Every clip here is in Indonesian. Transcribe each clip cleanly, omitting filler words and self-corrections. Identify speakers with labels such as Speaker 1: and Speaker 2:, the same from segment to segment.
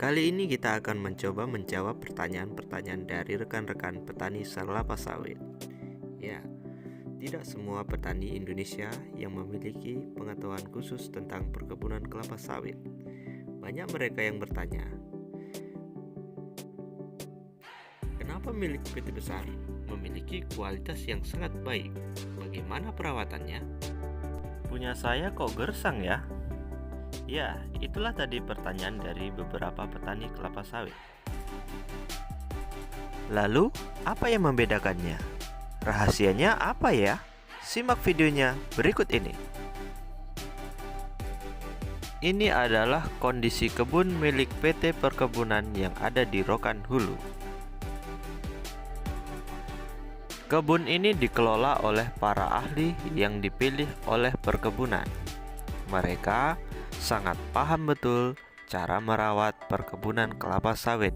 Speaker 1: Kali ini kita akan mencoba menjawab pertanyaan-pertanyaan dari rekan-rekan petani kelapa sawit. Ya, tidak semua petani Indonesia yang memiliki pengetahuan khusus tentang perkebunan kelapa sawit. Banyak mereka yang bertanya, kenapa milik PT besar memiliki kualitas yang sangat baik? Bagaimana perawatannya? Punya saya kok gersang ya? Ya, itulah tadi pertanyaan dari beberapa petani kelapa sawit. Lalu, apa yang membedakannya? Rahasianya apa ya? Simak videonya berikut ini. Ini adalah kondisi kebun milik PT Perkebunan yang ada di Rokan Hulu. Kebun ini dikelola oleh para ahli yang dipilih oleh perkebunan. Mereka sangat paham betul cara merawat perkebunan kelapa sawit,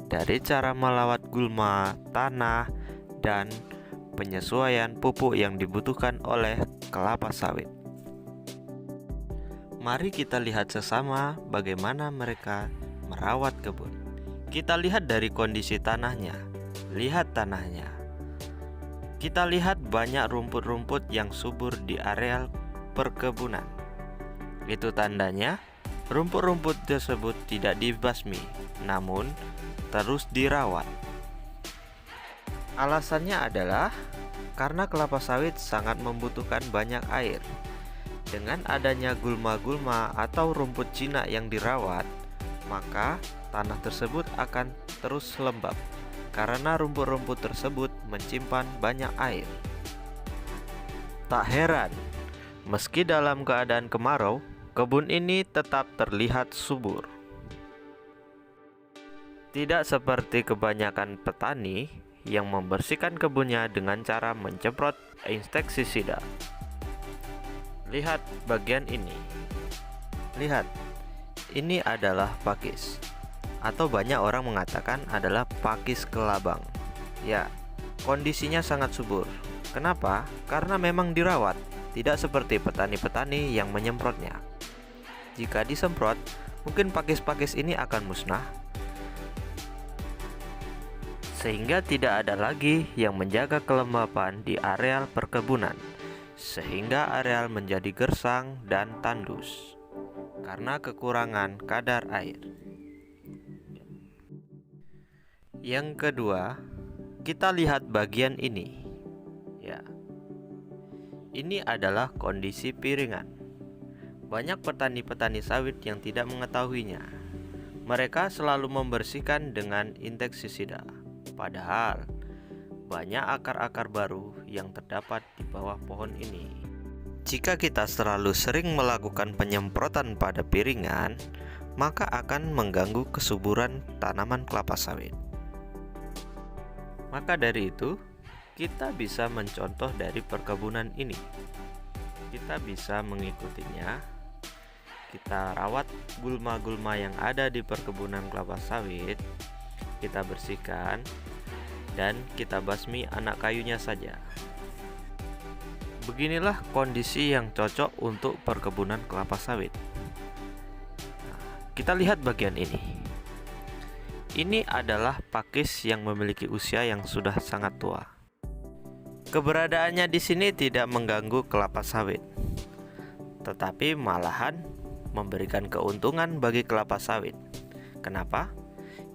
Speaker 1: dari cara melawat gulma, tanah, dan penyesuaian pupuk yang dibutuhkan oleh kelapa sawit. Mari kita lihat sesama bagaimana mereka merawat kebun. Kita lihat dari kondisi tanahnya. Lihat tanahnya. Kita lihat banyak rumput-rumput yang subur di areal perkebunan. Itu tandanya rumput-rumput tersebut tidak dibasmi, namun terus dirawat. Alasannya adalah karena kelapa sawit sangat membutuhkan banyak air. Dengan adanya gulma-gulma atau rumput jinak yang dirawat, maka tanah tersebut akan terus lembab karena rumput-rumput tersebut menyimpan banyak air. Tak heran, meski dalam keadaan kemarau, kebun ini tetap terlihat subur. Tidak seperti kebanyakan petani yang membersihkan kebunnya dengan cara menyemprot insektisida. Lihat bagian ini. Lihat, ini adalah pakis, atau banyak orang mengatakan adalah pakis kelabang. Ya, kondisinya sangat subur. Kenapa? Karena memang dirawat, tidak seperti petani-petani yang menyemprotnya. Jika disemprot, mungkin pakis-pakis ini akan musnah, sehingga tidak ada lagi yang menjaga kelembapan di areal perkebunan, sehingga areal menjadi gersang dan tandus karena kekurangan kadar air. Yang kedua, kita lihat bagian ini. Ya, ini adalah kondisi piringan. Banyak petani-petani sawit yang tidak mengetahuinya. Mereka selalu membersihkan dengan insektisida. Padahal banyak akar-akar baru yang terdapat di bawah pohon ini. Jika kita terlalu sering melakukan penyemprotan pada piringan, maka akan mengganggu kesuburan tanaman kelapa sawit. Maka dari itu, kita bisa mencontoh dari perkebunan ini. Kita bisa mengikutinya. Kita rawat gulma-gulma yang ada di perkebunan kelapa sawit, kita bersihkan, dan kita basmi anak kayunya saja. Beginilah kondisi yang cocok untuk perkebunan kelapa sawit. Nah, kita lihat bagian ini. Ini adalah pakis yang memiliki usia yang sudah sangat tua. Keberadaannya di sini tidak mengganggu kelapa sawit, tetapi malahan memberikan keuntungan bagi kelapa sawit. Kenapa?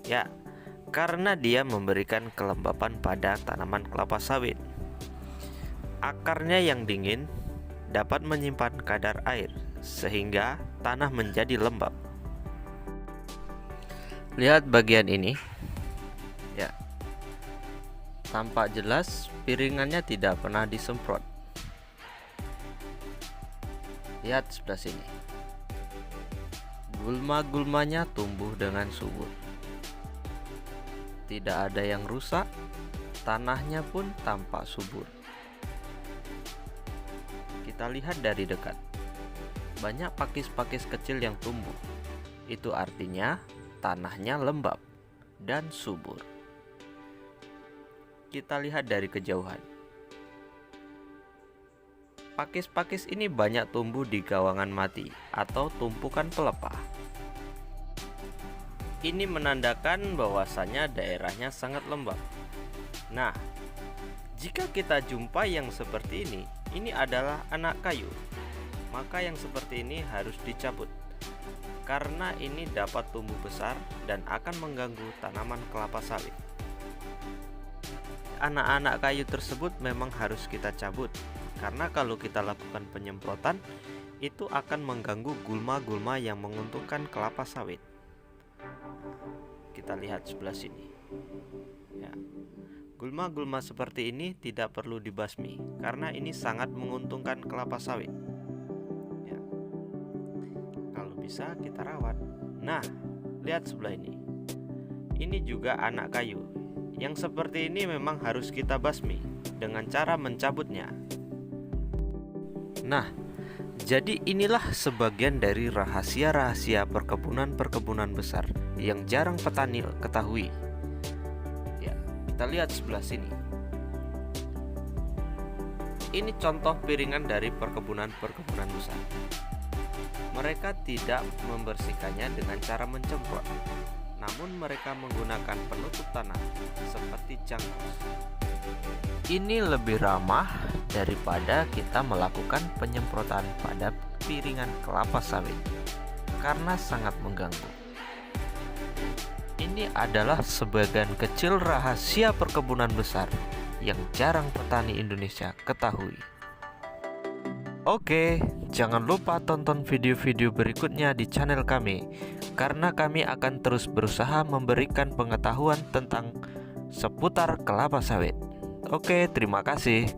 Speaker 1: Ya, karena dia memberikan kelembapan pada tanaman kelapa sawit. Akarnya yang dingin dapat menyimpan kadar air, sehingga tanah menjadi lembab. Lihat bagian ini. Ya, tampak jelas piringannya tidak pernah disemprot. Lihat sebelah sini. Gulma-gulmanya tumbuh dengan subur. Tidak ada yang rusak, tanahnya pun tampak subur. Kita lihat dari dekat. Banyak pakis-pakis kecil yang tumbuh. Itu artinya tanahnya lembab dan subur. Kita lihat dari kejauhan. Pakis-pakis ini banyak tumbuh di gawangan mati atau tumpukan pelepah. Ini menandakan bahwasannya daerahnya sangat lembab. Nah, jika kita jumpa yang seperti ini adalah anak kayu. Maka yang seperti ini harus dicabut, karena ini dapat tumbuh besar dan akan mengganggu tanaman kelapa sawit. Anak-anak kayu tersebut memang harus kita cabut, karena kalau kita lakukan penyemprotan, itu akan mengganggu gulma-gulma yang menguntungkan kelapa sawit. Kita lihat sebelah sini ya. Gulma-gulma seperti ini tidak perlu dibasmi, karena ini sangat menguntungkan kelapa sawit ya. Kalau bisa kita rawat. Nah, lihat sebelah ini. Ini juga anak kayu. Yang seperti ini memang harus kita basmi dengan cara mencabutnya. Nah, jadi inilah sebagian dari rahasia-rahasia perkebunan besar yang jarang petani ketahui. Ya, kita lihat sebelah sini. Ini contoh piringan dari perkebunan besar. Mereka tidak membersihkannya dengan cara mencemprot, namun mereka menggunakan penutup tanah seperti jangkros. Ini lebih ramah daripada kita melakukan penyemprotan pada piringan kelapa sawit karena sangat mengganggu. Ini adalah sebagian kecil rahasia perkebunan besar yang jarang petani Indonesia ketahui. Oke, jangan lupa tonton video-video berikutnya di channel kami, karena kami akan terus berusaha memberikan pengetahuan tentang seputar kelapa sawit. Oke, terima kasih.